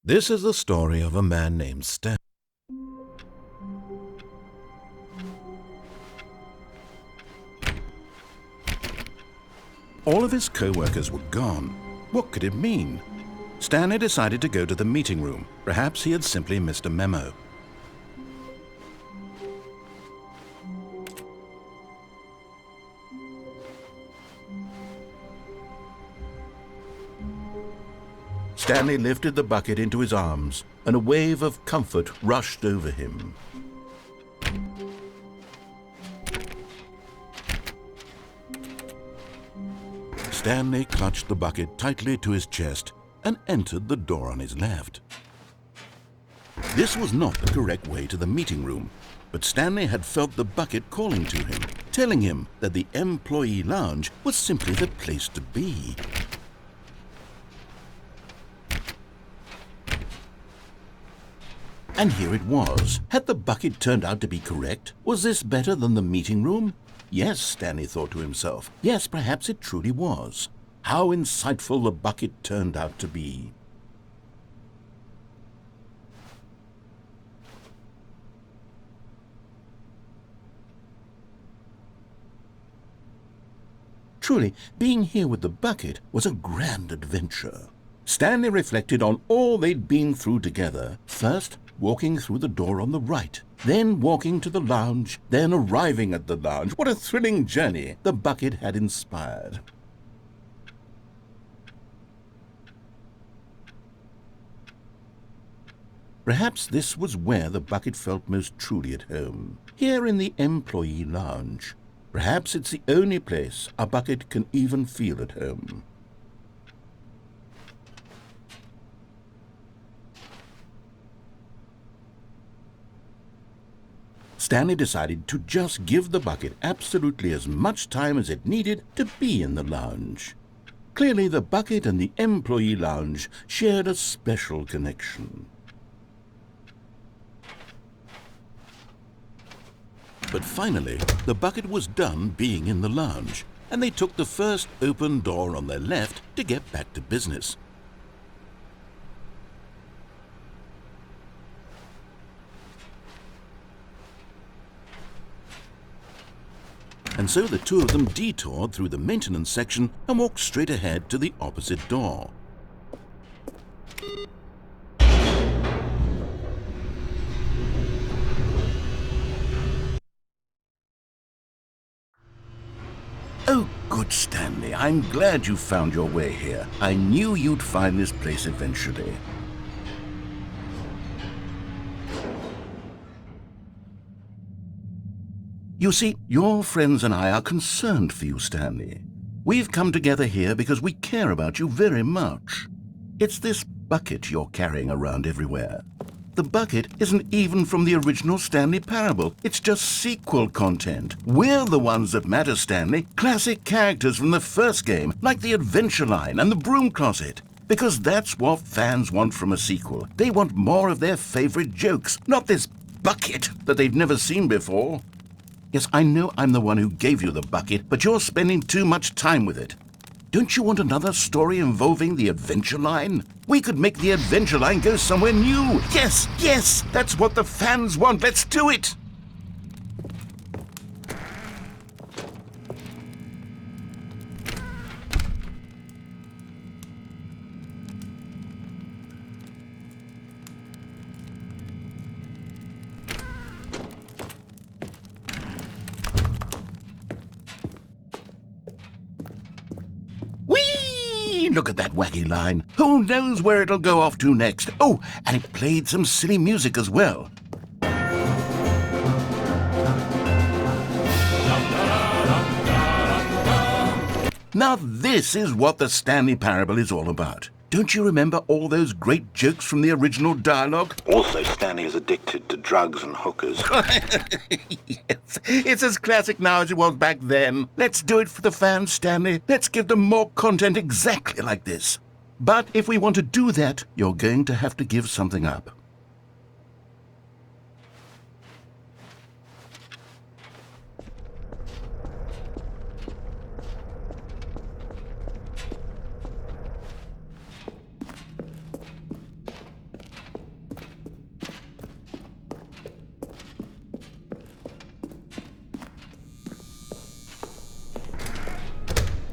This is the story of a man named Stan. All of his co-workers were gone. What could it mean? Stanley decided to go to the meeting room. Perhaps he had simply missed a memo. Stanley lifted the bucket into his arms, and a wave of comfort rushed over him. Stanley clutched the bucket tightly to his chest and entered the door on his left. This was not the correct way to the meeting room, but Stanley had felt the bucket calling to him, telling him that the employee lounge was simply the place to be. And here it was. Had the bucket turned out to be correct? Was this better than the meeting room? Yes, Stanley thought to himself. Yes, perhaps it truly was. How insightful the bucket turned out to be. Truly, being here with the bucket was a grand adventure. Stanley reflected on all they'd been through together. First, walking through the door on the right, then walking to the lounge, then arriving at the lounge. What a thrilling journey the bucket had inspired. Perhaps this was where the bucket felt most truly at home, here in the employee lounge. Perhaps it's the only place a bucket can even feel at home. Stanley decided to just give the bucket absolutely as much time as it needed to be in the lounge. Clearly, the bucket and the employee lounge shared a special connection. But finally, the bucket was done being in the lounge, and they took the first open door on their left to get back to business. And so the two of them detoured through the maintenance section and walked straight ahead to the opposite door. Oh, good Stanley, I'm glad you found your way here. I knew you'd find this place eventually. You see, your friends and I are concerned for you, Stanley. We've come together here because we care about you very much. It's this bucket you're carrying around everywhere. The bucket isn't even from the original Stanley Parable. It's just sequel content. We're the ones that matter, Stanley. Classic characters from the first game, like the Adventure Line and the Broom Closet. Because that's what fans want from a sequel. They want more of their favorite jokes, not this bucket that they've never seen before. Yes, I know I'm the one who gave you the bucket, but you're spending too much time with it. Don't you want another story involving the Adventure Line? We could make the Adventure Line go somewhere new. Yes, yes, that's what the fans want. Let's do it. Look at that wacky line. Who knows where it'll go off to next? Oh, and it played some silly music as well. Now this is what the Stanley Parable is all about. Don't you remember all those great jokes from the original dialogue? Also, Stanley is addicted to drugs and hookers. Yes, it's as classic now as it was back then. Let's do it for the fans, Stanley. Let's give them more content exactly like this. But if we want to do that, you're going to have to give something up.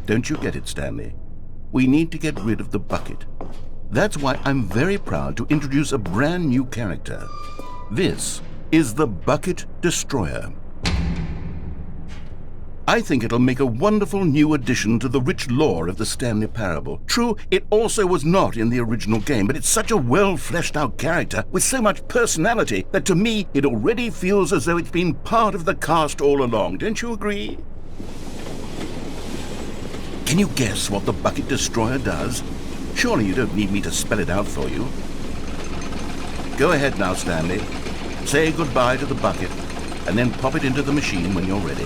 Don't you get it, Stanley? We need to get rid of the bucket. That's why I'm very proud to introduce a brand new character. This is the Bucket Destroyer. I think it'll make a wonderful new addition to the rich lore of the Stanley Parable. True, it also was not in the original game, but it's such a well-fleshed-out character with so much personality that to me it already feels as though it's been part of the cast all along. Don't you agree? Can you guess what the Bucket Destroyer does? Surely you don't need me to spell it out for you. Go ahead now, Stanley. Say goodbye to the bucket, and then pop it into the machine when you're ready.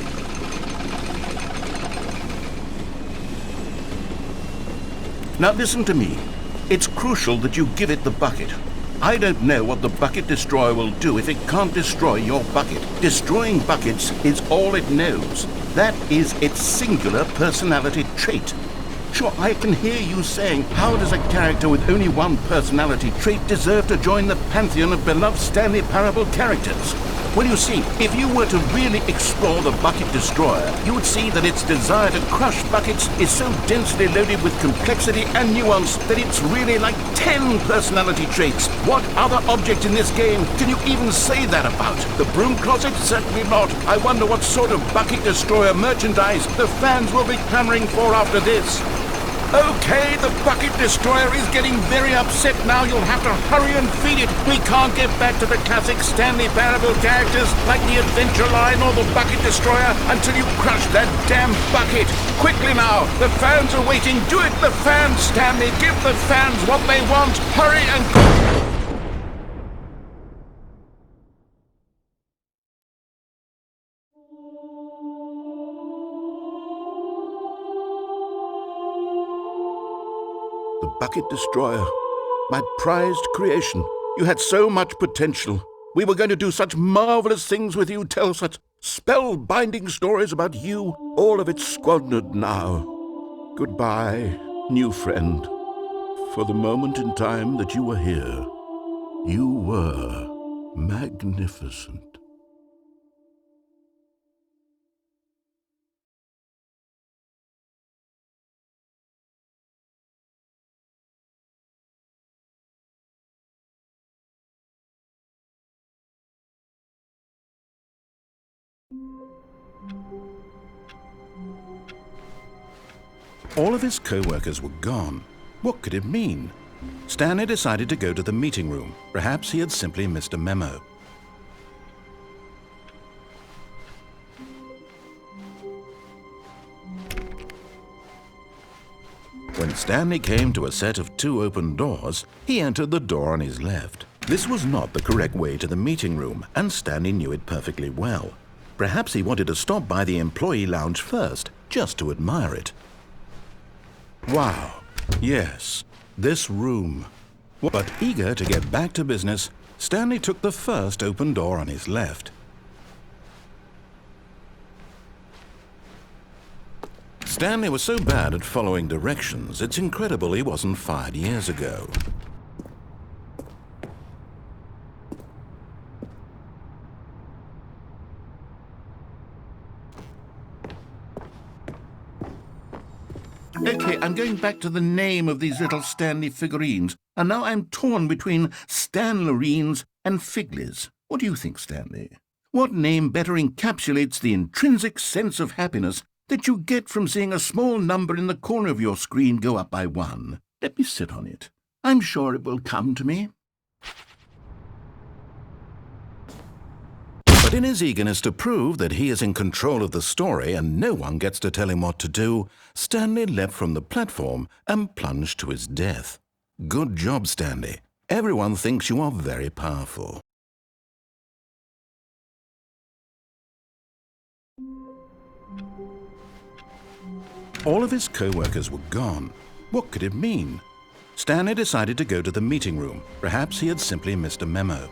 Now listen to me. It's crucial that you give it the bucket. I don't know what the Bucket Destroyer will do if it can't destroy your bucket. Destroying buckets is all it knows. That is its singular personality trait. Sure, I can hear you saying, how does a character with only one personality trait deserve to join the pantheon of beloved Stanley Parable characters? Well, you see, if you were to really explore the Bucket Destroyer, you would see that its desire to crush buckets is so densely loaded with complexity and nuance that it's really like 10 personality traits. What other object in this game can you even say that about? The broom closet? Certainly not. I wonder what sort of Bucket Destroyer merchandise the fans will be clamoring for after this. Okay, the Bucket Destroyer is getting very upset now. You'll have to hurry and feed it. We can't get back to the classic Stanley Parable characters like the Adventure Line or the Bucket Destroyer until you crush that damn bucket. Quickly now, the fans are waiting. Do it, the fans, Stanley. Give the fans what they want. Hurry and go. The Bucket Destroyer, my prized creation. You had so much potential. We were going to do such marvelous things with you, tell such spell-binding stories about you. All of it squandered now. Goodbye, new friend. For the moment in time that you were here, you were magnificent. All of his co-workers were gone. What could it mean? Stanley decided to go to the meeting room. Perhaps he had simply missed a memo. When Stanley came to a set of 2 open doors, he entered the door on his left. This was not the correct way to the meeting room, and Stanley knew it perfectly well. Perhaps he wanted to stop by the employee lounge first, just to admire it. Wow, yes, this room. But eager to get back to business, Stanley took the first open door on his left. Stanley was so bad at following directions, it's incredible he wasn't fired years ago. Okay, I'm going back to the name of these little Stanley figurines, and now I'm torn between Stanlerines and Figlies. What do you think, Stanley? What name better encapsulates the intrinsic sense of happiness that you get from seeing a small number in the corner of your screen go up by 1? Let me sit on it. I'm sure it will come to me. But in his eagerness to prove that he is in control of the story and no one gets to tell him what to do, Stanley leapt from the platform and plunged to his death. Good job, Stanley. Everyone thinks you are very powerful. All of his co-workers were gone. What could it mean? Stanley decided to go to the meeting room. Perhaps he had simply missed a memo.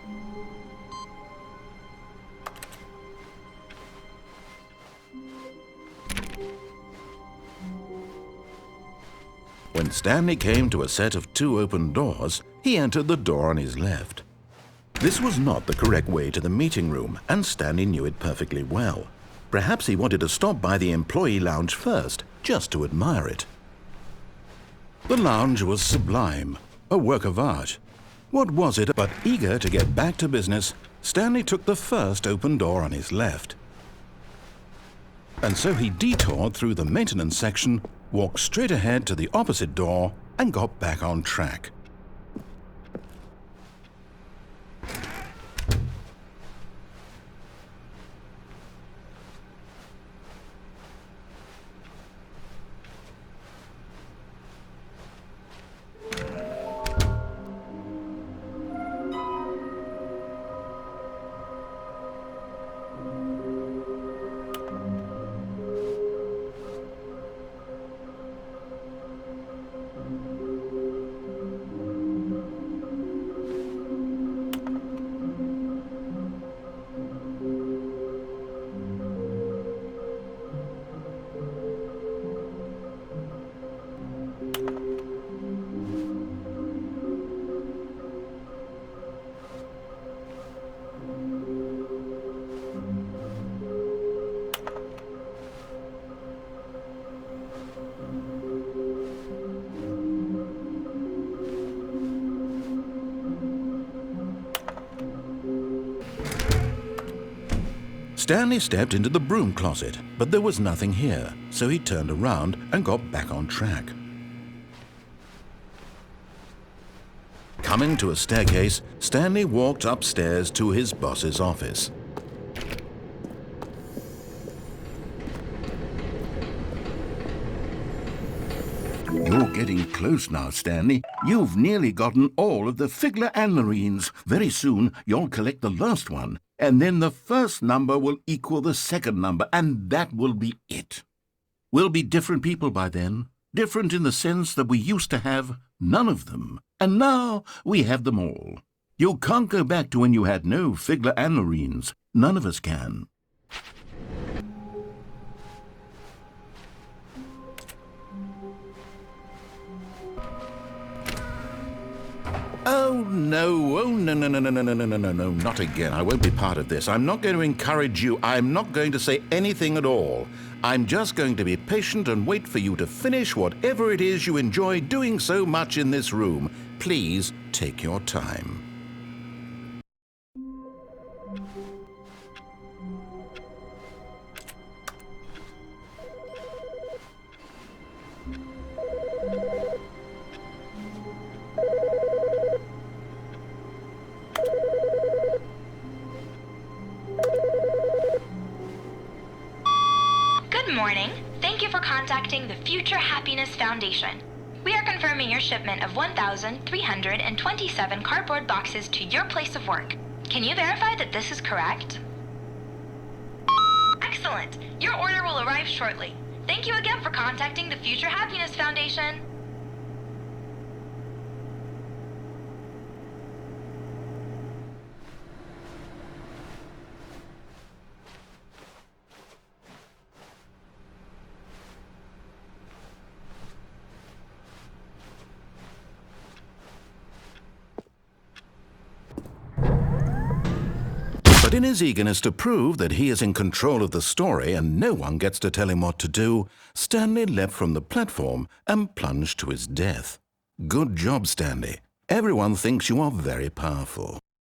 When Stanley came to a set of 2 open doors, he entered the door on his left. This was not the correct way to the meeting room, and Stanley knew it perfectly well. Perhaps he wanted to stop by the employee lounge first, just to admire it. The lounge was sublime, a work of art. What was it but eager to get back to business, Stanley took the first open door on his left. And so he detoured through the maintenance section, walked straight ahead to the opposite door, and got back on track. Stanley stepped into the broom closet, but there was nothing here, so he turned around and got back on track. Coming to a staircase, Stanley walked upstairs to his boss's office. You're getting close now, Stanley. You've nearly gotten all of the Figler Anlarines. Very soon, you'll collect the last one, and then the first number will equal the second number, and that will be it. We'll be different people by then. Different in the sense that we used to have none of them, and now we have them all. You can't go back to when you had no Figler Anlarines. None of us can. Oh, no, no, not again. I won't be part of this. I'm not going to encourage you. I'm not going to say anything at all. I'm just going to be patient and wait for you to finish whatever it is you enjoy doing so much in this room. Please take your time. Good morning. Thank you for contacting the Future Happiness Foundation. We are confirming your shipment of 1,327 cardboard boxes to your place of work. Can you verify that this is correct? Excellent. Your order will arrive shortly. Thank you again for contacting the Future Happiness Foundation. But in his eagerness to prove that he is in control of the story and no one gets to tell him what to do, Stanley leapt from the platform and plunged to his death. Good job, Stanley. Everyone thinks you are very powerful.